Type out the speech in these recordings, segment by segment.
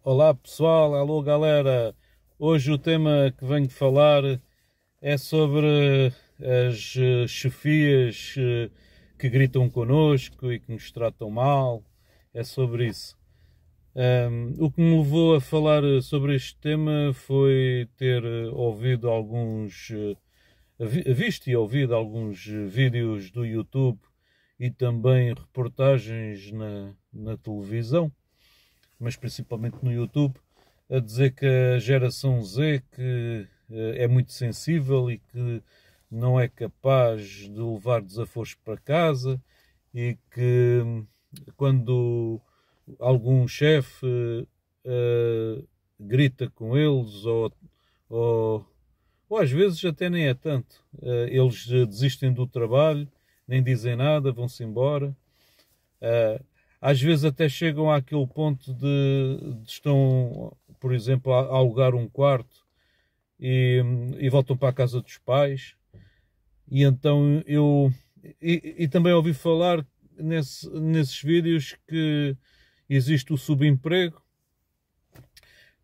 Olá pessoal, alô galera. Hoje o tema que venho falar é sobre as chefias que gritam connosco e que nos tratam mal. É sobre isso. O que me levou a falar sobre este tema foi ter ouvido alguns, visto e ouvido alguns vídeos do YouTube e também reportagens na televisão, mas principalmente no YouTube, a dizer que a geração Z que é muito sensível e que não é capaz de levar desaforos para casa e que quando algum chefe grita com eles ou, ou às vezes até nem é tanto, eles desistem do trabalho, nem dizem nada, vão-se embora. Às vezes até chegam àquele ponto de estão, por exemplo, a alugar um quarto e voltam para a casa dos pais. E então eu também ouvi falar nesses vídeos que existe o subemprego.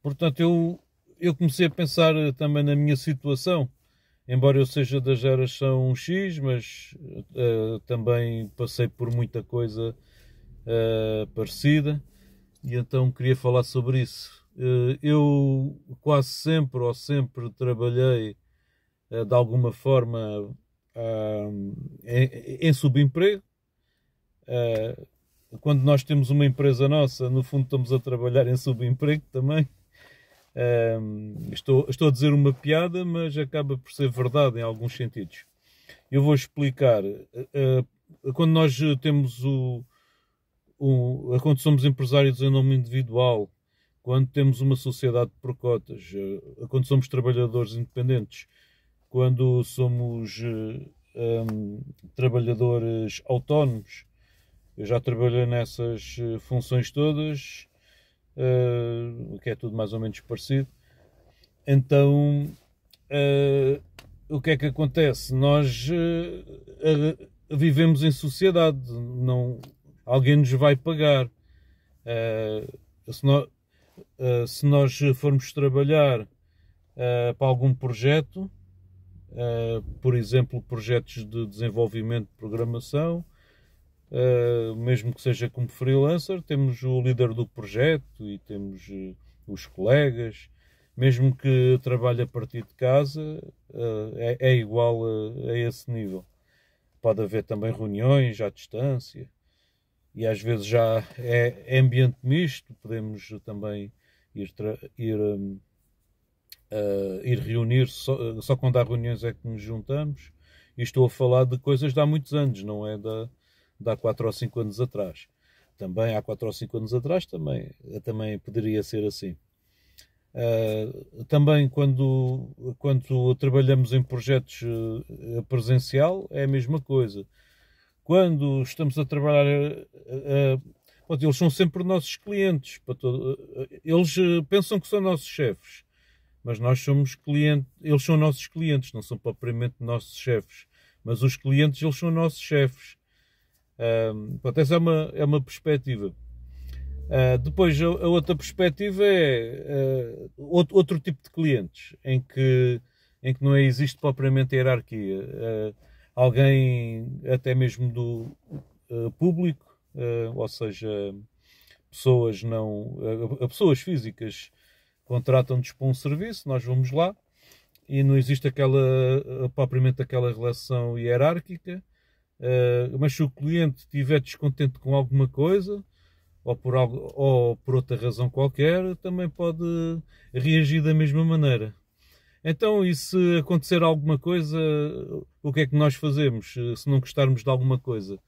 Portanto, eu comecei a pensar também na minha situação, embora eu seja da geração X, mas também passei por muita coisa parecida, e então queria falar sobre isso. Eu quase sempre ou sempre trabalhei de alguma forma em subemprego. Quando nós temos uma empresa nossa, no fundo estamos a trabalhar em subemprego também. Estou a dizer uma piada, mas acaba por ser verdade em alguns sentidos. Eu vou explicar. Quando nós temos quando somos empresários em nome individual, quando temos uma sociedade por cotas, quando somos trabalhadores independentes, quando somos trabalhadores autónomos, eu já trabalhei nessas funções todas, que é tudo mais ou menos parecido. Então, o que é que acontece? Nós vivemos em sociedade, não, alguém nos vai pagar. Se nós formos trabalhar para algum projeto, por exemplo, projetos de desenvolvimento de programação, mesmo que seja como freelancer, temos o líder do projeto e temos os colegas, mesmo que trabalhe a partir de casa, é igual a esse nível. Pode haver também reuniões à distância e às vezes já é ambiente misto, podemos também ir reunir, só quando há reuniões é que nos juntamos. E estou a falar de coisas de há muitos anos, não é de há 4 ou 5 anos atrás. Também há 4 ou 5 anos atrás também poderia ser assim. Também quando trabalhamos em projetos presencial é a mesma coisa. Quando estamos a trabalhar, eles são sempre nossos clientes. Eles pensam que são nossos chefes, mas nós somos clientes. Eles são nossos clientes, não são propriamente nossos chefes. Mas os clientes, eles são nossos chefes. Essa é uma perspectiva. Depois, a outra perspectiva é outro tipo de clientes, em que não existe propriamente hierarquia. Alguém, até mesmo do público, ou seja, pessoas físicas contratam-nos para um serviço, nós vamos lá e não existe propriamente aquela relação hierárquica, mas se o cliente estiver descontente com alguma coisa, ou por outra razão qualquer, também pode reagir da mesma maneira. Então, e se acontecer alguma coisa, o que é que nós fazemos? Se não gostarmos de alguma coisa?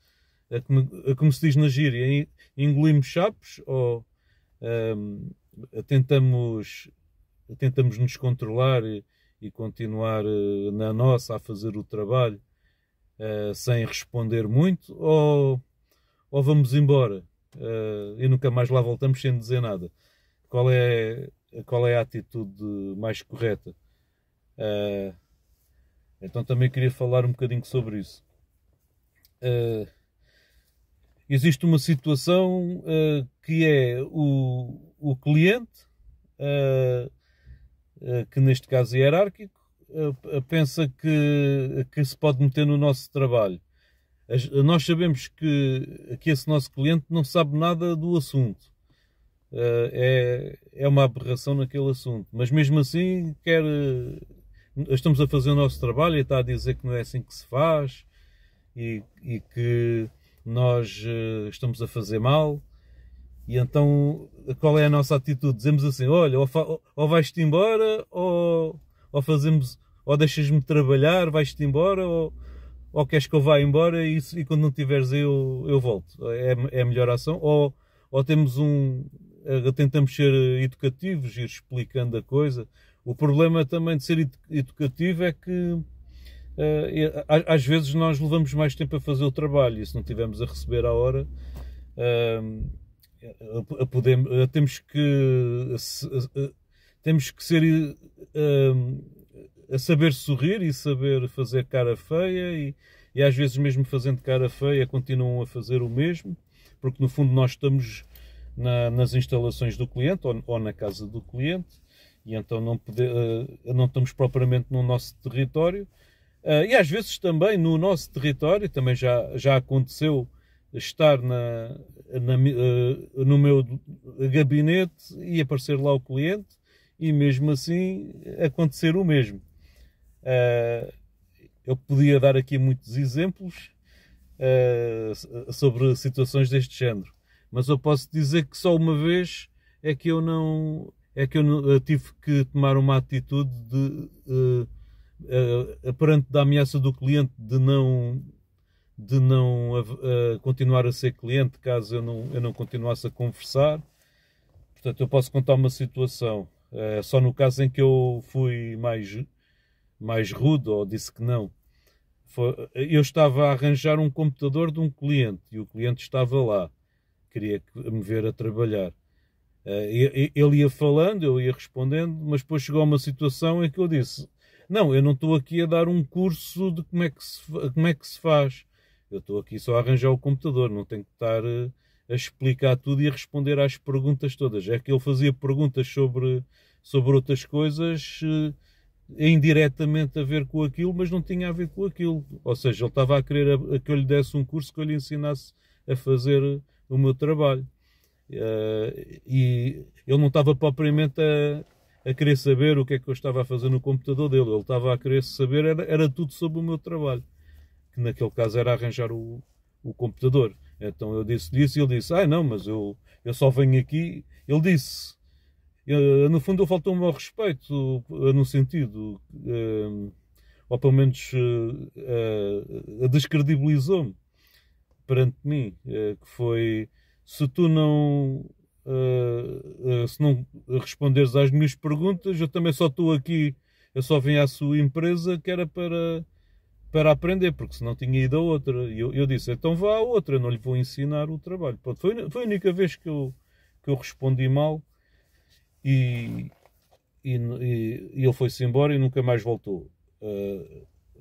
Como se diz na gíria, engolimos sapos ou tentamos nos controlar e continuar na nossa a fazer o trabalho sem responder muito, ou vamos embora e nunca mais lá voltamos sem dizer nada? Qual é a atitude mais correta? Então também queria falar um bocadinho sobre isso. Existe uma situação que é o cliente, que neste caso é hierárquico, pensa que se pode meter no nosso trabalho. Nós sabemos que esse nosso cliente não sabe nada do assunto. É uma aberração naquele assunto. Mas mesmo assim, estamos a fazer o nosso trabalho e está a dizer que não é assim que se faz e que nós estamos a fazer mal. E então, qual é a nossa atitude? Dizemos assim, olha, ou vais-te embora, ou deixas-me trabalhar, vais-te embora, ou queres que eu vá embora e quando não tiveres eu volto. É a melhor ação. Ou tentamos ser educativos, ir explicando a coisa. O problema também de ser educativo é que às vezes nós levamos mais tempo a fazer o trabalho e se não tivermos a receber à hora, temos que ser a saber sorrir e saber fazer cara feia e às vezes mesmo fazendo cara feia continuam a fazer o mesmo, porque no fundo nós estamos nas instalações do cliente ou na casa do cliente e então não estamos propriamente no nosso território. E às vezes também no nosso território, também já aconteceu estar no meu gabinete e aparecer lá o cliente e mesmo assim acontecer o mesmo. Eu podia dar aqui muitos exemplos sobre situações deste género, mas eu posso dizer que só uma vez é que eu tive que tomar uma atitude perante da ameaça do cliente de não continuar a ser cliente caso eu não continuasse a conversar. Portanto, eu posso contar uma situação, só no caso em que eu fui mais rude ou disse que não. Eu estava a arranjar um computador de um cliente e o cliente estava lá, queria me ver a trabalhar. Ele ia falando, eu ia respondendo, mas depois chegou a uma situação em que eu disse: não, eu não estou aqui a dar um curso de como é que se faz. Eu estou aqui só a arranjar o computador, não tenho que estar a explicar tudo e a responder às perguntas todas. É que ele fazia perguntas sobre outras coisas indiretamente a ver com aquilo, mas não tinha a ver com aquilo. Ou seja, ele estava a querer que eu lhe desse um curso que eu lhe ensinasse a fazer o meu trabalho. E ele não estava propriamente a querer saber o que é que eu estava a fazer no computador dele. Ele estava a querer saber, era tudo sobre o meu trabalho, que naquele caso era arranjar o computador. Então eu disse e ele disse: não, mas eu só venho aqui. Ele disse, no fundo ele faltou-me ao respeito, no sentido, ou pelo menos descredibilizou-me perante mim, que foi: se tu não se não responderes às minhas perguntas, eu também só estou aqui, eu só vim à sua empresa que era para aprender, porque senão tinha ido a outra. E eu disse: então vá a outra, eu não lhe vou ensinar o trabalho. Pronto, foi a única vez que eu respondi mal e ele foi-se embora e nunca mais voltou.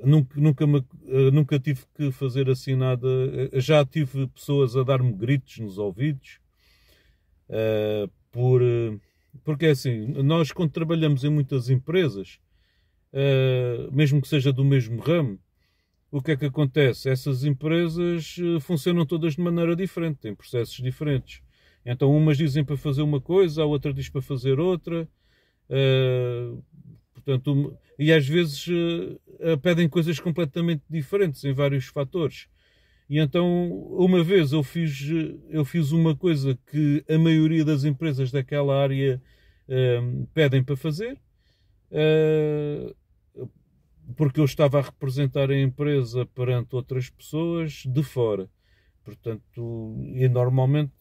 Nunca tive que fazer assim nada. Já tive pessoas a dar-me gritos nos ouvidos, porque é assim, nós quando trabalhamos em muitas empresas, mesmo que seja do mesmo ramo, o que é que acontece? Essas empresas funcionam todas de maneira diferente, têm processos diferentes. Então umas dizem para fazer uma coisa, a outra diz para fazer outra. Portanto, e às vezes pedem coisas completamente diferentes em vários fatores. E então, uma vez eu fiz uma coisa que a maioria das empresas daquela área pedem para fazer, porque eu estava a representar a empresa perante outras pessoas de fora. Portanto, e normalmente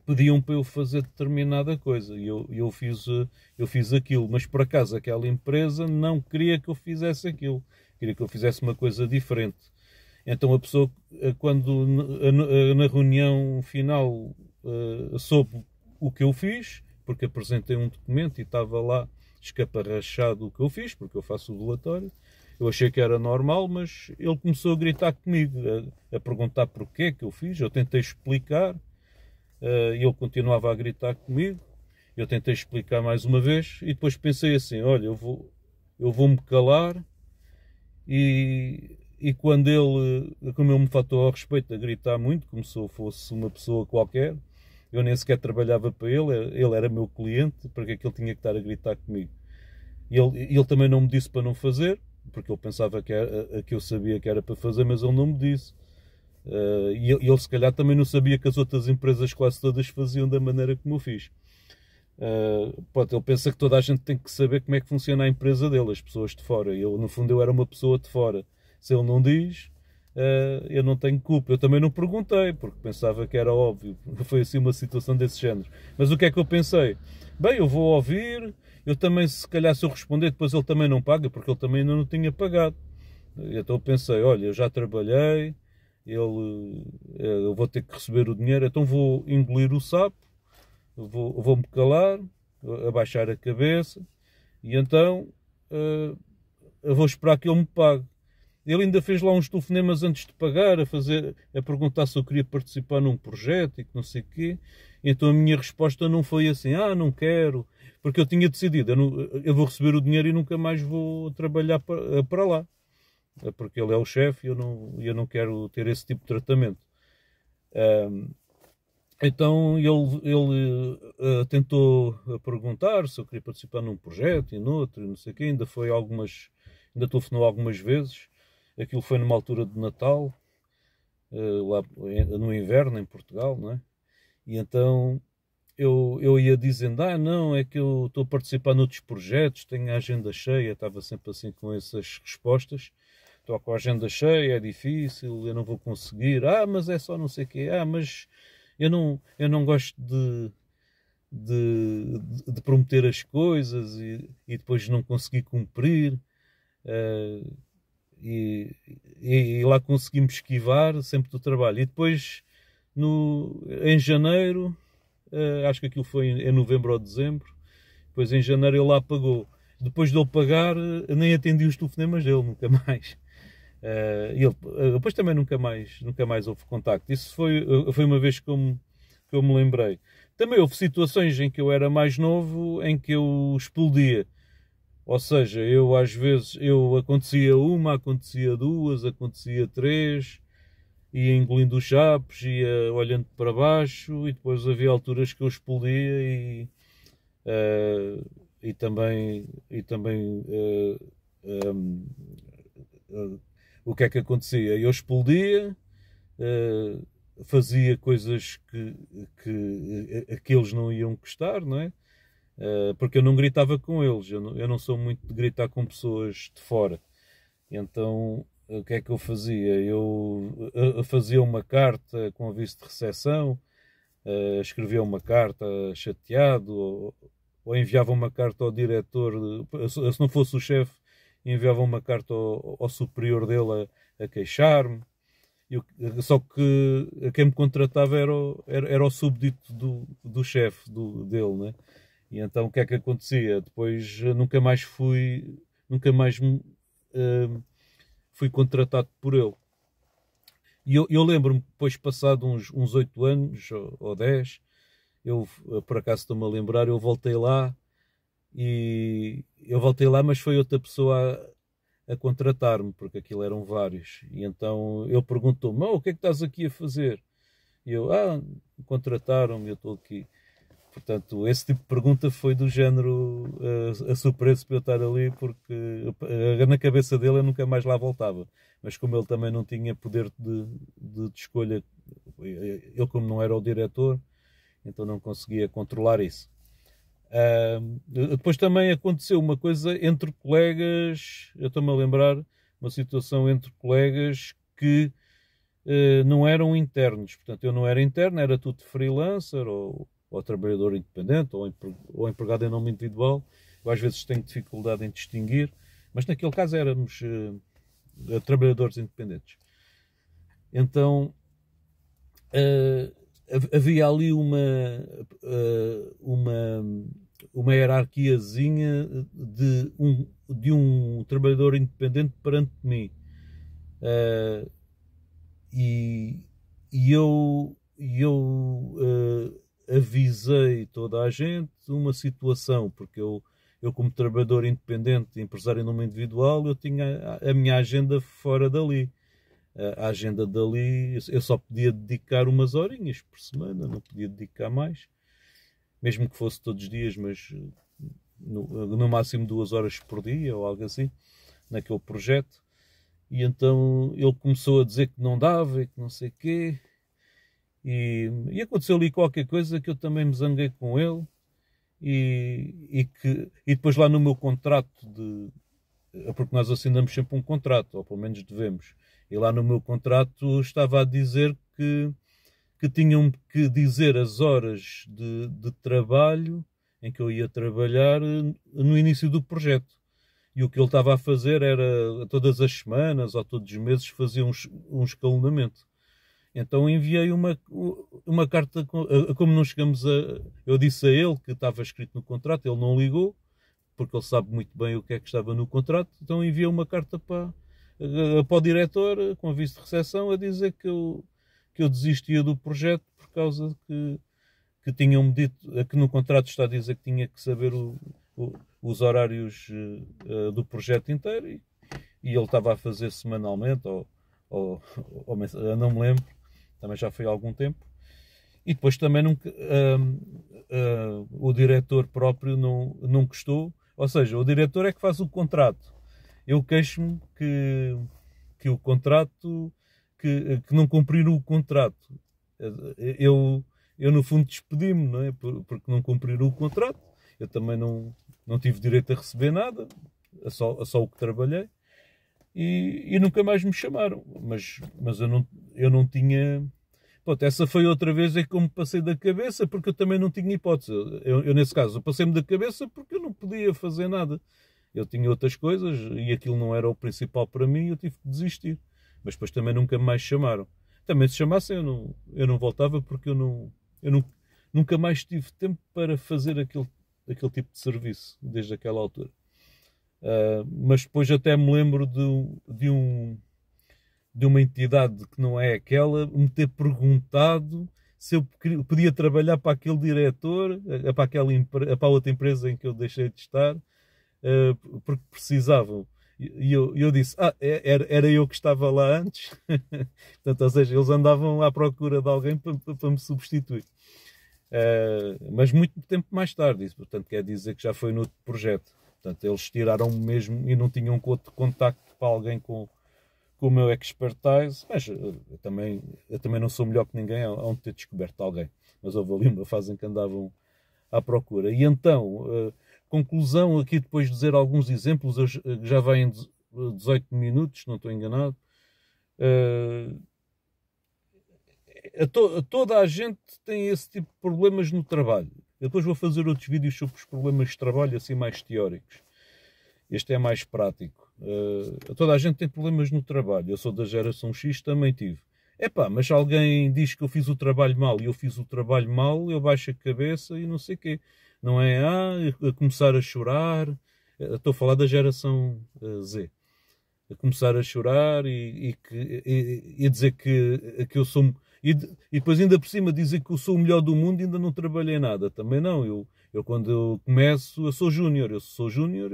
pediam para eu fazer determinada coisa e eu fiz aquilo, mas por acaso aquela empresa não queria que eu fizesse aquilo, queria que eu fizesse uma coisa diferente. Então a pessoa, quando na reunião final soube o que eu fiz, porque apresentei um documento e estava lá escaparrachado o que eu fiz, porque eu faço o relatório, eu achei que era normal, mas ele começou a gritar comigo, a perguntar porquê que eu fiz. Eu tentei explicar, e ele continuava a gritar comigo. Eu tentei explicar mais uma vez e depois pensei assim, olha, eu vou-me calar e quando como ele me faltou ao respeito a gritar muito, como se eu fosse uma pessoa qualquer, eu nem sequer trabalhava para ele era meu cliente, para que é que ele tinha que estar a gritar comigo? E ele também não me disse para não fazer, porque ele pensava que eu sabia que era para fazer, mas ele não me disse. E ele se calhar também não sabia que as outras empresas quase todas faziam da maneira como eu fiz. Ele pensa que toda a gente tem que saber como é que funciona a empresa dele, as pessoas de fora. No fundo, eu era uma pessoa de fora. Se ele não diz, eu não tenho culpa. Eu também não perguntei, porque pensava que era óbvio. Foi assim uma situação desse género. Mas o que é que eu pensei? Bem, eu vou ouvir, eu também, se calhar, se eu responder, depois ele também não paga, porque ele também ainda não tinha pagado. Então eu pensei, olha, eu já trabalhei, eu vou ter que receber o dinheiro, então vou engolir o sapo, vou-me calar, abaixar a cabeça, e então eu vou esperar que ele me pague. Ele ainda fez lá uns telefonemas antes de pagar, a perguntar se eu queria participar num projeto e que não sei o quê. Então a minha resposta não foi assim, não quero, porque eu tinha decidido, eu vou receber o dinheiro e nunca mais vou trabalhar para lá. Porque ele é o chefe e eu não quero ter esse tipo de tratamento. Então ele tentou perguntar se eu queria participar num projeto e noutro, e não sei o quê. Ainda telefonou algumas vezes. Aquilo foi numa altura de Natal, lá no inverno, em Portugal, não é? E então eu ia dizendo, não, é que eu estou a participar noutros projetos, tenho a agenda cheia, estava sempre assim com essas respostas. Estou com a agenda cheia, é difícil, eu não vou conseguir. Mas é só não sei o quê. Mas eu não gosto de prometer as coisas e depois não conseguir cumprir. E lá conseguimos esquivar sempre do trabalho. E depois, em janeiro, acho que aquilo foi em novembro ou dezembro, depois em janeiro ele lá pagou. Depois de ele pagar, nem atendi os telefonemas dele, nunca mais. E ele, depois também nunca mais houve contacto. Isso foi uma vez que eu me lembrei. Também houve situações em que eu era mais novo, em que eu explodia. Ou seja, eu às vezes acontecia uma, acontecia duas, acontecia três, ia engolindo os chapos, ia olhando para baixo, e depois havia alturas que eu explodia e também o que é que acontecia? Eu explodia, fazia coisas que eles não iam gostar, não é? Porque eu não gritava com eles, eu não sou muito de gritar com pessoas de fora. Então, o que é que eu fazia? Eu fazia uma carta com aviso de recepção, escrevia uma carta chateado, ou enviava uma carta ao diretor, se não fosse o chefe, enviava uma carta ao superior dele a queixar-me. Só que quem me contratava era o súbdito do chefe dele, né? E então o que é que acontecia? Depois nunca mais fui contratado por ele. E eu lembro-me, depois passado uns 8 anos ou 10, eu por acaso estou-me a lembrar, eu voltei lá, mas foi outra pessoa a contratar-me, porque aquilo eram vários. E então ele perguntou-me, o que é que estás aqui a fazer? E eu, contrataram-me, eu estou aqui. Portanto, esse tipo de pergunta foi do género a surpresa para eu estar ali, porque na cabeça dele eu nunca mais lá voltava. Mas como ele também não tinha poder de escolha, ele como não era o diretor, então não conseguia controlar isso. Depois também aconteceu uma coisa entre colegas, eu estou-me a lembrar, uma situação entre colegas que não eram internos. Portanto, eu não era interno, era tudo freelancer ou trabalhador independente ou empregado em nome individual. Eu às vezes tenho dificuldade em distinguir, mas naquele caso éramos trabalhadores independentes. Então havia ali uma hierarquiazinha de um trabalhador independente perante mim. E eu avisei toda a gente uma situação, porque eu como trabalhador independente, empresário em nome individual, eu tinha a minha agenda fora dali. A agenda dali, eu só podia dedicar umas horinhas por semana, não podia dedicar mais, mesmo que fosse todos os dias, mas no máximo 2 horas por dia ou algo assim, naquele projeto. E então ele começou a dizer que não dava e que não sei o quê. E aconteceu ali qualquer coisa que eu também me zanguei com ele. E depois lá no meu contrato, porque nós assinamos sempre um contrato, ou pelo menos devemos. E lá no meu contrato estava a dizer que tinham que dizer as horas de trabalho em que eu ia trabalhar no início do projeto. E o que ele estava a fazer era, todas as semanas ou todos os meses, fazer um escalonamento. Então enviei uma carta, como não chegamos a... Eu disse a ele que estava escrito no contrato, ele não ligou, porque ele sabe muito bem o que é que estava no contrato, então enviei uma carta para o diretor, com aviso de recepção, a dizer que eu desistia do projeto por causa que tinham-me dito, que no contrato está a dizer que tinha que saber os horários do projeto inteiro, e ele estava a fazer semanalmente, ou não me lembro, também já foi há algum tempo. E depois também o diretor próprio não gostou, ou seja, o diretor é que faz o contrato. Eu queixo-me que o contrato, que não cumpriram o contrato. Eu no fundo despedi-me, não é? Porque não cumpriram o contrato. Eu também não tive direito a receber nada, só o que trabalhei. E nunca mais me chamaram. Mas eu não tinha... Pronto, essa foi outra vez que eu me passei da cabeça, porque eu também não tinha hipótese. Eu nesse caso, eu passei-me da cabeça porque eu não podia fazer nada. Eu tinha outras coisas e aquilo não era o principal para mim, eu tive que desistir. Mas depois também nunca mais chamaram. Também se chamassem eu não voltava, porque eu nunca mais tive tempo para fazer aquele tipo de serviço, desde aquela altura. Mas depois até me lembro de uma entidade que não é aquela me ter perguntado se eu podia trabalhar para aquele diretor, para a outra empresa em que eu deixei de estar, porque precisavam. E eu disse, era eu que estava lá antes. Portanto, ou seja, eles andavam à procura de alguém para me substituir. Mas muito tempo mais tarde, isso, portanto, quer dizer que já foi no outro projeto. Portanto, eles tiraram-me mesmo e não tinham outro contacto para alguém com o meu expertise. Mas eu também não sou melhor que ninguém a ter descoberto alguém. Mas houve ali uma fase em que andavam à procura. E então, conclusão aqui, depois de dizer alguns exemplos, já vai em 18 minutos, não estou enganado. Toda a gente tem esse tipo de problemas no trabalho. Eu depois vou fazer outros vídeos sobre os problemas de trabalho, assim mais teóricos. Este é mais prático. Toda a gente tem problemas no trabalho. Eu sou da geração X, também tive. Mas alguém diz que eu fiz o trabalho mal e eu fiz o trabalho mal, eu baixo a cabeça e não sei o quê. Não é a começar a chorar. Estou a falar da geração Z. A começar a chorar e dizer que eu sou... E depois ainda por cima dizer que eu sou o melhor do mundo e ainda não trabalhei nada. Também não. Eu quando eu começo, eu sou júnior. Eu sou júnior,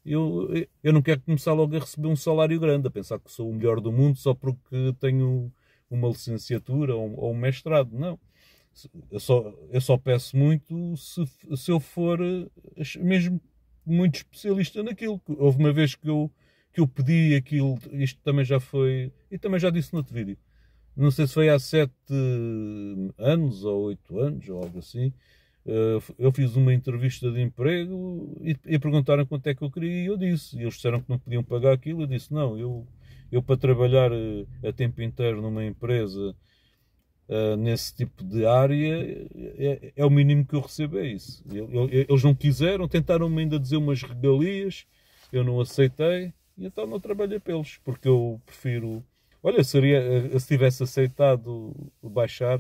eu não quero começar logo a receber um salário grande, a pensar que sou o melhor do mundo só porque tenho uma licenciatura ou um mestrado. Não. Eu só peço muito se eu for mesmo muito especialista naquilo. Houve uma vez que eu pedi aquilo, isto também já foi, e também já disse no outro vídeo, não sei se foi há 7 anos ou 8 anos ou algo assim. Eu fiz uma entrevista de emprego e perguntaram quanto é que eu queria e eu disse. E eles disseram que não podiam pagar aquilo. Eu disse, não, eu para trabalhar a tempo inteiro numa empresa nesse tipo de área é o mínimo que eu recebo, é isso. Eles não quiseram, tentaram-me ainda dizer umas regalias, eu não aceitei e então não trabalhei pelos, porque eu prefiro... Olha, se tivesse aceitado baixar,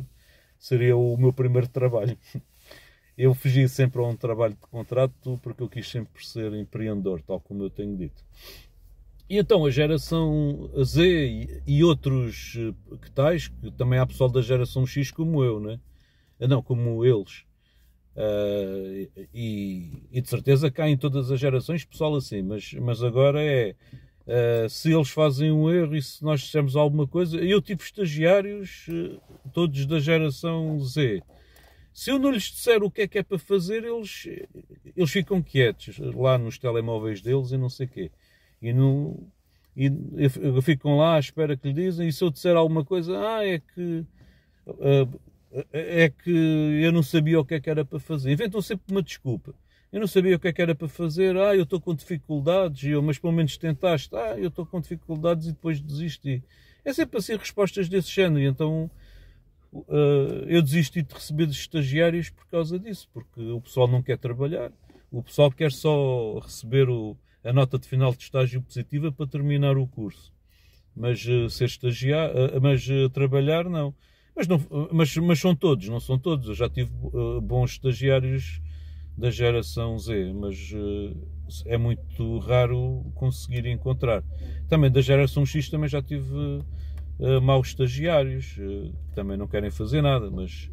seria o meu primeiro trabalho. Eu fugi sempre a um trabalho de contrato porque eu quis sempre ser empreendedor, tal como eu tenho dito. E então a geração Z e outros que tais, que também há pessoal da geração X como eu, né? Não, como eles. E de certeza cá em todas as gerações pessoal assim, mas agora se eles fazem um erro e se nós fizermos alguma coisa, eu tive estagiários todos da geração Z. Se eu não lhes disser o que é para fazer, eles ficam quietos lá nos telemóveis deles e não sei o quê. E, não, e ficam lá à espera que lhe dizem, e se eu disser alguma coisa, é que eu não sabia o que é que era para fazer. Inventam sempre uma desculpa. Eu não sabia o que é que era para fazer, eu estou com dificuldades, mas pelo menos tentaste, eu estou com dificuldades e depois desisti. É sempre assim respostas desse género, e então eu desisti de receber dos estagiários por causa disso, porque o pessoal não quer trabalhar, o pessoal quer só receber a nota de final de estágio positiva para terminar o curso. Mas ser estagiário, trabalhar não. Mas são todos, não são todos. Eu já tive bons estagiários da geração Z, mas é muito raro conseguir encontrar. Também da geração X também já tive maus estagiários, que também não querem fazer nada, mas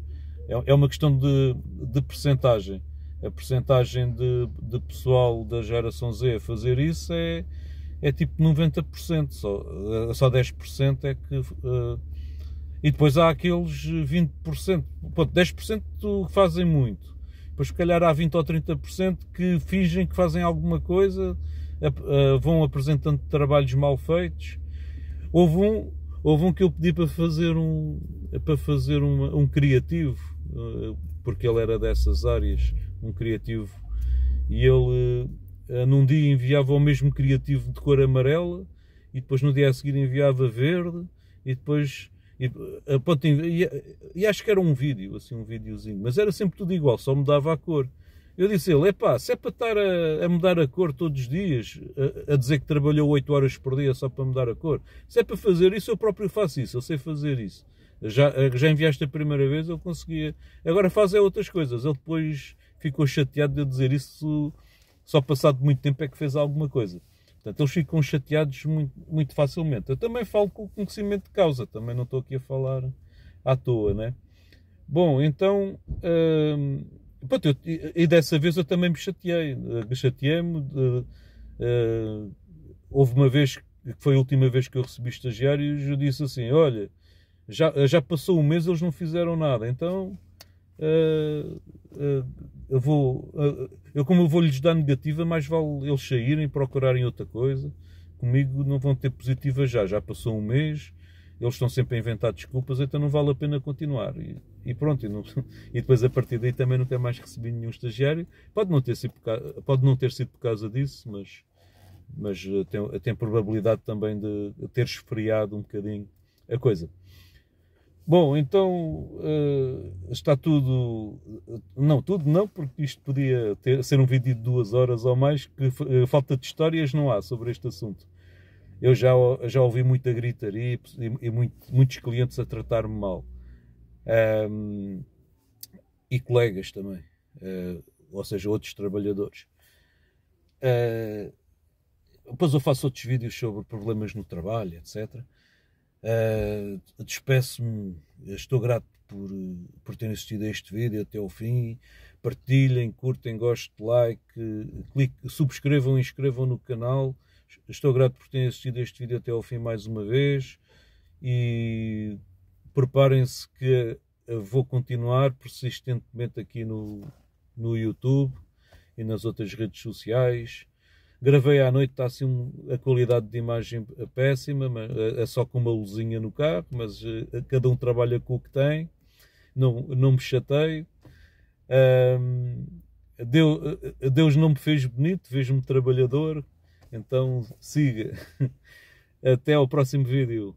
é uma questão de percentagem. A percentagem de pessoal da geração Z a fazer isso é tipo 90%, só 10% é que... e depois há aqueles 20%, 10% fazem muito. Depois, se calhar, há 20 ou 30% que fingem que fazem alguma coisa, vão apresentando trabalhos mal feitos. Houve um que eu pedi para fazer um criativo, porque ele era dessas áreas, um criativo, e ele num dia enviava o mesmo criativo de cor amarela, e depois no dia a seguir enviava verde, e depois... E acho que era um vídeo, assim, um videozinho, mas era sempre tudo igual, só mudava a cor. Eu disse a ele, se é para estar a mudar a cor todos os dias, a dizer que trabalhou 8 horas por dia só para mudar a cor, se é para fazer isso, eu próprio faço isso, eu sei fazer isso. Já enviaste a primeira vez, eu conseguia. Agora faz outras coisas. Ele depois ficou chateado de eu dizer isso, só passado muito tempo é que fez alguma coisa. Portanto, eles ficam chateados muito, muito facilmente. Eu também falo com o conhecimento de causa, também não estou aqui a falar à toa, né? Bom, então, pronto, e dessa vez eu também me chateei. Chateei-me. Houve uma vez, que foi a última vez que eu recebi estagiários, eu disse assim, olha, já passou um mês, eles não fizeram nada, então como eu vou-lhes dar negativa, mais vale eles saírem, procurarem outra coisa. Comigo não vão ter positiva já passou um mês, eles estão sempre a inventar desculpas, então não vale a pena continuar. E pronto, e depois a partir daí também nunca mais recebi nenhum estagiário. Pode não ter sido por causa disso, mas tem probabilidade também de ter esfriado um bocadinho a coisa. Bom, então está tudo... Não, tudo não, porque isto podia ser um vídeo de 2 horas ou mais, que falta de histórias não há sobre este assunto. Eu já ouvi muita gritaria e muitos clientes a tratar-me mal. E colegas também. Ou seja, outros trabalhadores. Depois eu faço outros vídeos sobre problemas no trabalho, etc. Despeço-me, estou grato por terem assistido a este vídeo até ao fim. Partilhem, curtem, gostem, like, subscrevam e inscrevam no canal. Estou grato por terem assistido a este vídeo até ao fim mais uma vez e preparem-se que vou continuar persistentemente aqui no YouTube e nas outras redes sociais. Gravei à noite, está assim a qualidade de imagem péssima, mas é só com uma luzinha no carro, mas cada um trabalha com o que tem, não me chateio. Deus não me fez bonito, fez-me trabalhador, então siga. Até ao próximo vídeo.